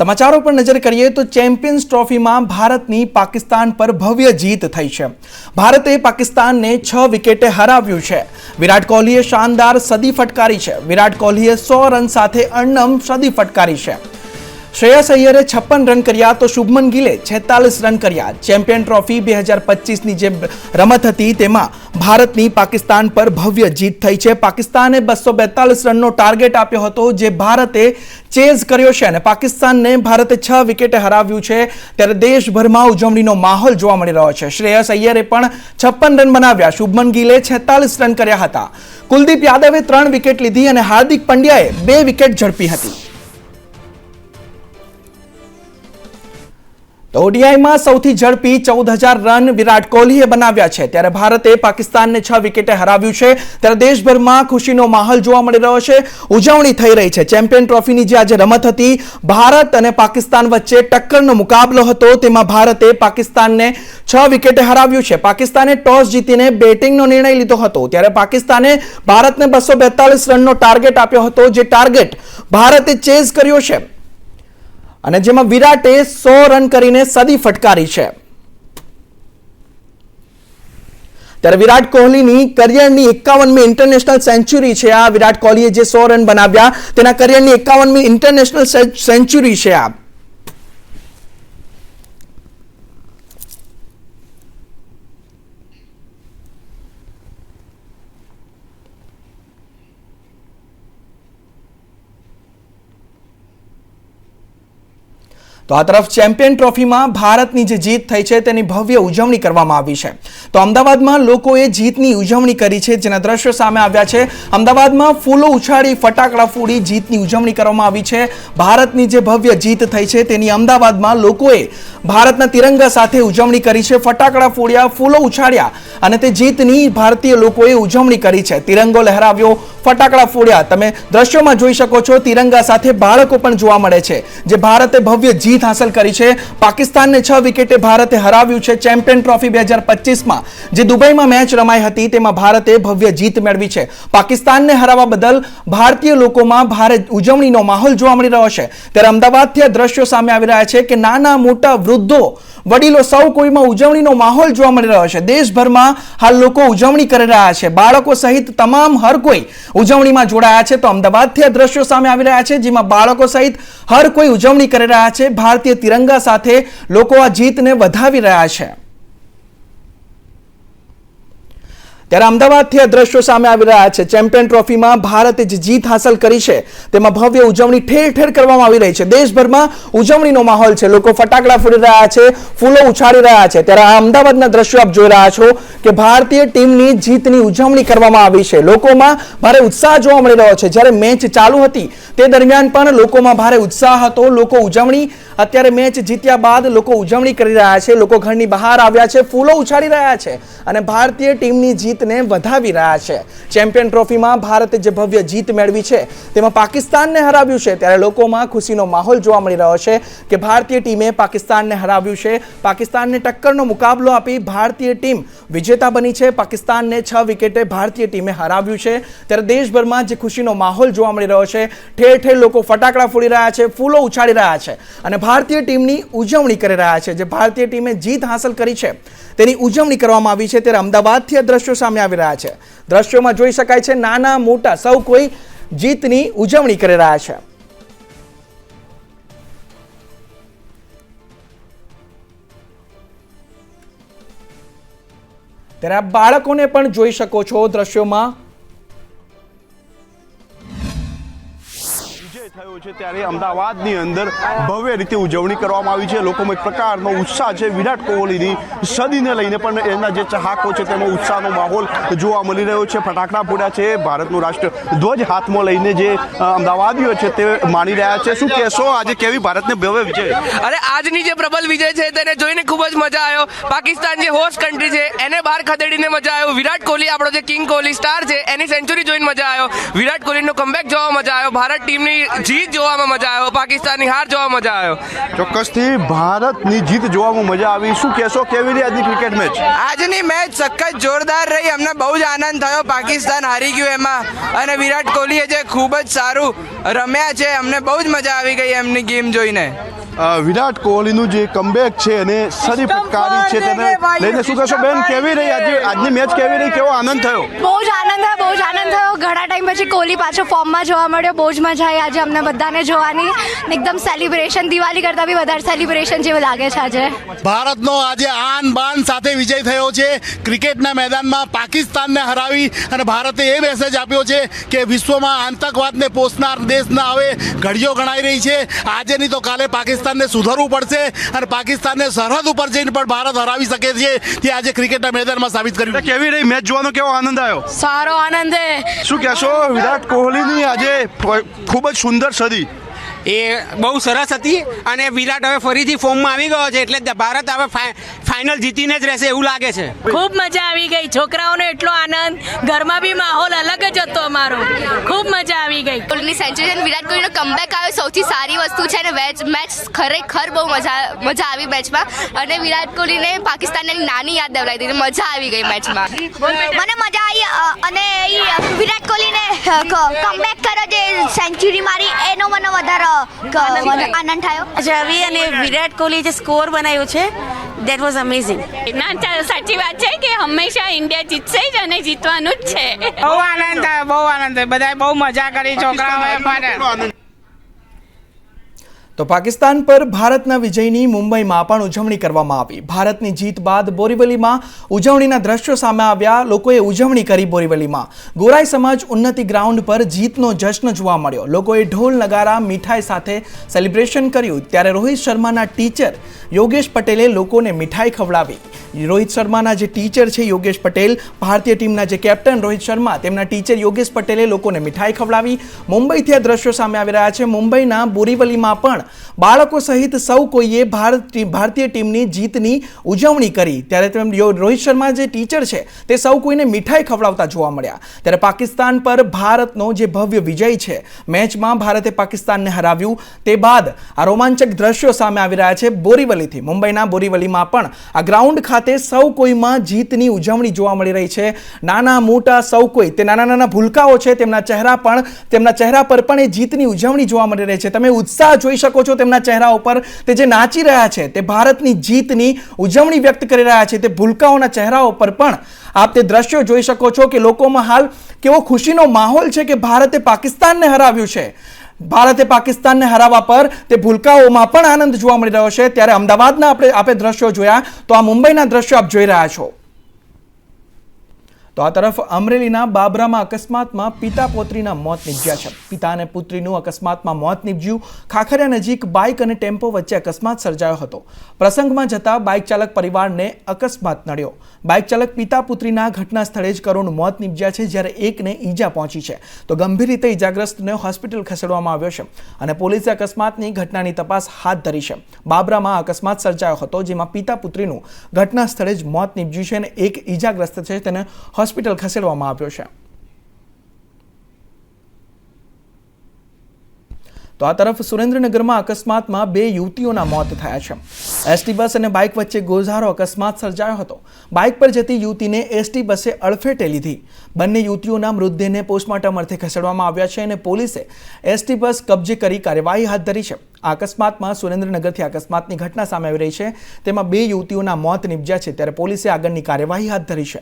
समाचारों पर नजर करिए तो चैंपियंस ट्रॉफी में भारतनी पाकिस्तान पर भव्य जीत थई छे। भारते पाकिस्तान ने 6 विकेटे हराव्યું છે। વિરાટ કોહલીએ શાનદાર સદી ફટકારી છે। વિરાટ કોહલીએ 100 રન સાથે અણનમ સદી ફટકારી છે। શ્રેયસ અય્યરે 56 રન કર્યા તો શુભમન ગિલે 46 રન કર્યા। ચેમ્પિયન ટ્રોફી 2025 ની જે રમત હતી તેમાં ભારતની પાકિસ્તાન પર ભવ્ય જીત થઈ છે। પાકિસ્તાને 242 રનનો ટાર્ગેટ આપ્યો હતો જે ભારતે ચેઝ કર્યો છે અને પાકિસ્તાનને ભારતે 6 વિકેટે હરાવ્યું છે। ત્યારે દેશભરમાં ઉજવણીનો માહોલ જોવા મળી રહ્યો છે। શ્રેયસ અય્યરે પણ 56 રન બનાવ્યા। શુભમન ગિલે 46 રન કર્યા હતા। કુલદીપ યાદવે 3 વિકેટ લીધી અને હાર્દિક પંડ્યાએ 2 વિકેટ ઝડપી હતી। तो ओडीआई में सौथी झड़पी 14,000 रन विराट कोहलीए बनाव्या छे। त्यारे भारते पाकिस्तान ने 6 विकेटे हराव्યું છે। ત્યારે દેશભરમાં ખુશીનો માહોલ જોવા મળી રહ્યો છે। ઉજવણી થઈ રહી છે। ચેમ્પિયન ટ્રોફીની જે આજે રમત હતી ભારત અને પાકિસ્તાન વચ્ચે ટક્કરનો મુકાબલો હતો તેમાં ભારતે પાકિસ્તાનને 6 વિકેટે હરાવ્યું છે। પાકિસ્તાને ટોસ જીતીને બેટિંગનો નિર્ણય લીધો હતો। ત્યારે પાકિસ્તાને ભારતને 242 રનનો ટાર્ગેટ આપ્યો હતો જે ટાર્ગેટ ભારતે ચેઝ કર્યો છે અને જેમાં વિરાટે 100 રન કરીને સદી ફટકારી છે। ત્યારે વિરાટ કોહલીની કરિયરની 51મી ઇન્ટરનેશનલ સેન્ચુરી છે। આ વિરાટ કોહલીએ જે 100 રન બનાવ્યા તેના કરિયરની 51મી ઇન્ટરનેશનલ સેન્ચુરી છે। આ तो आ तरफ चैम्पियन ट्रॉफी में भारतनी जे जीत थई छे तेनी भव्य उजवणी करवामां आवी छे। तो अमदावादमां लोकोए जीतनी उजवणी करी छे जेना दृश्यो सामे आव्या छे। अमदावादमां फूलो उछाड़ी फटाकड़ा फोड़ी जीतनी उजवणी करवामां आवी छे। भारतनी जे भव्य जीत थई छे तेनी अमदावादमां लोकोए भारतना तिरंगा साथे उजवणी करी छे। फटाकड़ा फोड्या, फूलो उछाड्या अने ते जीतनी भारतीय लोकोए उजवणी करी छे। तिरंगो लहराव्यो, फटाकड़ा फोड्या। तमे दृश्योमां जोई शको छो तिरंगा साथे बाळको पण जोवा मळे छे जे भारते भव्य जीत हासिल करी छे। पाकिस्तान ने 6 विकेटे भारते हराव्યું છે। चैम्पियन ट्रॉफी 2025 में जे दुबई में मैच रमाई हती तेमां भारते भव्य जीत मेळवी छे। पाकिस्तान ने हरावा बदल भारतीय लोकोमां भारे उजवણીનો माहोल जोवा मळी રહ્યો છે। ત્યારે અમદાવાદથી આ દ્રશ્યો સામે આવી રહ્યા છે કે નાના મોટા વૃદ્ધો વડીલો સૌ કોઈમાં ઉજવણીનો માહોલ જોવા મળી રહ્યો છે। દેશભરમાં હાલ લોકો ઉજવણી કરી રહ્યા છે। બાળકો સહિત તમામ હર કોઈ ઉજવણીમાં જોડાયા છે। તો અમદાવાદથી આ દ્રશ્યો સામે આવી રહ્યા છે જેમાં બાળકો સહિત હર કોઈ ઉજવણી કરી રહ્યા છે। ભારતીય તિરંગા સાથે લોકો આ જીતને વધાવી રહ્યા છે। ત્યારે અમદાવાદથી આ દ્રશ્યો સામે આવી રહ્યા છે। ચેમ્પિયન ટ્રોફીમાં ભારતે જે જીત હાંસલ કરી છે તેમાં ભવ્ય ઉજવણી ઠેર ઠેર કરવામાં આવી રહી છે। દેશભરમાં ઉજવણીનો માહોલ છે। લોકો ફટાકડા ફોડી રહ્યા છે, ફૂલો ઉછાળી રહ્યા છે। ત્યારે આ અમદાવાદના દ્રશ્યો આપ જોઈ રહ્યા છો કે ભારતીય ટીમની જીતની ઉજવણી કરવામાં આવી છે। લોકોમાં ભારે ઉત્સાહ જોવા મળી રહ્યો છે। જ્યારે મેચ ચાલુ હતી તે દરમિયાન પણ લોકોમાં ભારે ઉત્સાહ હતો। લોકો ઉજવણી અત્યારે મેચ જીત્યા બાદ લોકો ઉજવણી કરી રહ્યા છે। લોકો ઘરની બહાર આવ્યા છે, ફૂલો ઉછાળી રહ્યા છે અને ભારતીય ટીમની જીતને વધાવી રહ્યા છે। ચેમ્પિયન ટ્રોફીમાં ભારતે જે ભવ્ય જીત મેળવી છે તેમાં પાકિસ્તાનને હરાવ્યું છે। ત્યારે લોકોમાં ખુશીનો માહોલ જોવા મળી રહ્યો છે કે ભારતીય ટીમે પાકિસ્તાનને હરાવ્યું છે। પાકિસ્તાનને ટક્કરનો મુકાબલો આપી ભારતીય ટીમ વિજેતા બની છે। પાકિસ્તાનને 6 વિકેટે ભારતીય ટીમે હરાવ્યું છે। ત્યારે દેશભરમાં જે ખુશીનો માહોલ જોવા મળી રહ્યો છે, ઠેર ઠેર લોકો ફટાકડા ફોડી રહ્યા છે, ફૂલો ઉછાળી રહ્યા છે અને ભારતીય ટીમની ઉજવણી કરી રહ્યા છે। જે ભારતીય ટીમે જીત હાંસલ કરી છે તેની ઉજવણી કરવામાં આવી છે। ત્યારે અમદાવાદથી આ દ્રશ્યો સામે આવી રહ્યા છે। દ્રશ્યોમાં જોઈ શકાય છે નાના મોટા સૌ કોઈ જીતની ઉજવણી કરી રહ્યા છે। ત્યારે આ બાળકોને પણ જોઈ શકો છો દ્રશ્યોમાં। થયો છે ત્યારે અમદાવાદની અંદર ભવ્ય રીતે ઉજવણી કરવામાં આવી છે। લોકોમાં એક પ્રકારનો ઉત્સાહ છે। વિરાટ કોહલીની સદીને લઈને પણ એના જે ચાહકો છે તેમાં ઉત્સાહનો માહોલ જોવા મળી રહ્યો છે। ફટાકડા ફોડ્યા છે, ભારતનો રાષ્ટ્ર ધ્વજ હાથમાં લઈને જે અમદાવાદીઓ છે તે માણી રહ્યા છે। શું કહેશો આજે કેવી ભારતને ભવ્ય વિજય? અરે આજની જે પ્રબલ વિજય છે તેને જોઈને ખૂબ જ મજા આવ્યો। પાકિસ્તાન જે હોસ્ટ કન્ટ્રી છે એને બહાર ખદેડીને મજા આવ્યો। વિરાટ કોહલી આપણો જે કિંગ કોહલી સ્ટાર છે એની સેન્ચુરી જોઈને મજા આવ્યો। વિરાટ કોહલીનો કમબેક જોવા મજા આવ્યો। ભારત ટીમની જીત જોવા જોવામાં મજા આવ્યો, પાકિસ્તાનની હાર જોવામાં મજા આવ્યો. ચોક્કસથી ભારતની જીત જોવામાં મજા આવી. શું કહેશો, કેવી રહી આજની ક્રિકેટ મેચ? આજની મેચ સખત જોરદાર રહી. અમને બહુ જ આનંદ થયો. પાકિસ્તાન હારી ગયું એમાં, અને વિરાટ કોહલીએ જે ખૂબ જ સારું રમ્યા છે. અમને બહુ જ મજા આવી ગઈ એમની ગેમ જોઈને. વિરાટ કોહલીનું જે કમબેક છે અને સદી ફટકારી છે તેને લઈને શું કહેશો બેન, કેવી રહી આજની મેચ, કેવી રહી, કેવો આનંદ થયો? બહુ જ આનંદ થયો, બહુ જ આનંદ થયો. ઘણા ટાઈમ પછી કોહલી પાછો ફોર્મમાં જોવા મળ્યો. બહુ જ મજા આવી આજે અમને બધાને જોવાની. એકદમ સેલિબ્રેશન, દિવાળી કરતાં બી વધારે સેલિબ્રેશન જેવું લાગે છે આજે. ભારતનો આજે આન બાન સાથે વિજય થયો છે. ક્રિકેટના મેદાનમાં પાકિસ્તાનને હરાવી અને ભારતે એ મેસેજ આપ્યો છે કે વિશ્વમાં આતંકવાદને પોષનાર દેશ ના આવે. ઘડીઓ ગણાઈ રહી છે. આજે નહીં તો કાલે પાકિસ્તાનને સુધરવું પડશે અને પાકિસ્તાનને સરહદ ઉપર જઈને પણ ભારત હરાવી શકે છે. તે આજે ક્રિકેટના મેદાનમાં સાબિત કર્યું. કેવી રહી મેચ જોવાનો, કેવો આનંદ આવ્યો? સારો આનંદ છે. શું કહેશો, વિરાટ કોહલીની આજે ખૂબ જ સુંદર સદી? એ બહુ સરસ હતી અને વિરાટ હવે ફરીથી ફોર્મમાં આવી ગયો છે, એટલે ભારત હવે ફાઇનલ જીતીને જ રહેશે એવું લાગે છે. ખૂબ મજા આવી ગઈ. છોકરાઓનો એટલો આનંદ, ઘરમાં બી માહોલ અલગ જ હતો અમારો. ખૂબ મજા આવી ગઈ. કોહલીની સેન્ચુરી અને વિરાટ કોહલીનો કમબેક આવ્યો સૌથી સારી વસ્તુ છે. અને મેચ ખરેખર બહુ મજા આવી મેચમાં. અને વિરાટ કોહલીને પાકિસ્તાનની નાની યાદ દેવડાવી દીધી. મજા આવી ગઈ મેચમાં. મને મજા આવી. અને વિરાટ કોહલીને કમબેક કર્યો, જે સેન્ચુરી મારી, એનો મને વધારે આનંદ થયો. રવિ અને વિરાટ કોહલી જે સ્કોર બનાવ્યો છે, દેટ વોઝ અમેઝિંગ. સાચી વાત છે કે હંમેશા ઇન્ડિયા જીતશે જ અને જીતવાનું જ છે. બહુ આનંદ થયો, બહુ આનંદ થયો. બધાએ બહુ મજા કરી. છોકરાઓએ તો પાકિસ્તાન પર ભારતના વિજયની મુંબઈમાં પણ ઉજવણી કરવામાં આવી. ભારતની જીત બાદ બોરીવલીમાં ઉજવણીના દ્રશ્યો સામે આવ્યા. લોકોએ ઉજવણી કરી. બોરીવલીમાં ગોરાઈ સમાજ ઉન્નતિ ગ્રાઉન્ડ પર જીતનો જશ્ન જોવા મળ્યો. લોકોએ ઢોલ નગારા મીઠાઈ સાથે સેલિબ્રેશન કર્યું. ત્યારે રોહિત શર્માના ટીચર યોગેશ પટેલે લોકોને મીઠાઈ ખવડાવી. રોહિત શર્માના જે ટીચર છે યોગેશ પટેલ, ભારતીય ટીમના જે કેપ્ટન રોહિત શર્મા, તેમના ટીચર યોગેશ પટેલે લોકોને મીઠાઈ ખવડાવી. મુંબઈથી આ દ્રશ્યો સામે આવી રહ્યા છે. મુંબઈના બોરીવલીમાં પણ બાળકો સહિત સૌ કોઈએ ભારતીય ટીમની જીતની ઉજવણી કરી. ત્યારે રોહિત શર્મા જે ટીચર છે તે સૌ કોઈને મીઠાઈ ખવડાવતા જોવા મળ્યા. ત્યારે પાકિસ્તાન પર ભારતનો જે ભવ્ય વિજય છે, મેચમાં ભારતે પાકિસ્તાનને હરાવ્યું, તે બાદ આ રોમાંચક દ્રશ્યો સામે આવી રહ્યા છે. બોરીવલીથી, મુંબઈના બોરીવલીમાં પણ આ ગ્રાઉન્ડ ખાતે સૌ કોઈમાં જીતની ઉજવણી જોવા મળી રહી છે. નાના મોટા સૌ કોઈ, તે નાના નાના ભૂલકાઓ છે, તેમના ચહેરા પર પણ એ જીતની ઉજવણી જોવા મળી રહી છે. તમે ઉત્સાહ જોઈ શકો છો તેમના ચહેરા ઉપર. તે જે નાચી રહ્યા છે, તે ભારતની જીતની ઉજવણી વ્યક્ત કરી રહ્યા છે. તે ભૂલકાઓના ચહેરાઓ પર પણ આપ તે દ્રશ્યો જોઈ શકો છો કે લોકોમાં હાલ કેવો ખુશીનો માહોલ છે કે ભારતે પાકિસ્તાનને હરાવ્યું છે. ભારતે પાકિસ્તાનને હરાવવા પર તે ભૂલકાઓમાં પણ આનંદ જોવા મળી રહ્યો છે. ત્યારે અમદાવાદના આપણે દ્રશ્યો જોયા, તો આ મુંબઈના દ્રશ્યો આપ જોઈ રહ્યા છો. તો આ તરફ અમરેલીના બાબરામાં અકસ્માતમાં પિતા પુત્રીના મોત નીપજ્યા છે. પિતા અને પુત્રીનું અકસ્માતમાં મોત નીપજ્યું. ખાખરિયા નજીક બાઇક અને ટેમ્પો વચ્ચે અકસ્માત સર્જાયો હતો. પ્રસંગમાં જતા બાઇક ચાલક પરિવારને અકસ્માત નડ્યો. બાઇક ચાલક પિતા પુત્રીના ઘટના સ્થળે જ કરુણ મોત નીપજ્યા છે, જ્યારે એકને ઈજા પહોંચી છે. તો ગંભીર રીતે ઈજાગ્રસ્તને હોસ્પિટલ ખસેડવામાં આવ્યો છે અને પોલીસે અકસ્માતની ઘટનાની તપાસ હાથ ધરી છે. બાબરામાં અકસ્માત સર્જાયો હતો, જેમાં પિતા પુત્રીનું ઘટના સ્થળે જ મોત નીપજ્યું છે અને એક ઈજાગ્રસ્ત છે તેને હોસ્પિટલ ખસેડવામાં આવ્યો છે. તો આ તરફ સુરેન્દ્રનગરમાં અકસ્માતમાં 2 યુવતીઓના મોત થયા છે. એસટી બસ અને બાઇક વચ્ચે ગોઝારો અકસ્માત સર્જાયો હતો. બાઇક પર જતી યુવતીને એસટી બસે અડફેટે લીધી. બંને યુવતીઓના મૃતદેહને પોસ્ટમોર્ટમ અર્થે ખસેડવામાં આવ્યા છે અને પોલીસે એસટી બસ કબજે કરી કાર્યવાહી હાથ ધરી છે. આ અકસ્માતમાં સુરેન્દ્રનગરથી અકસ્માતની ઘટના સામે આવી રહી છે. તેમાં 2 યુવતીઓના મોત નીપજ્યા છે. ત્યારે પોલીસે આગળની કાર્યવાહી હાથ ધરી છે.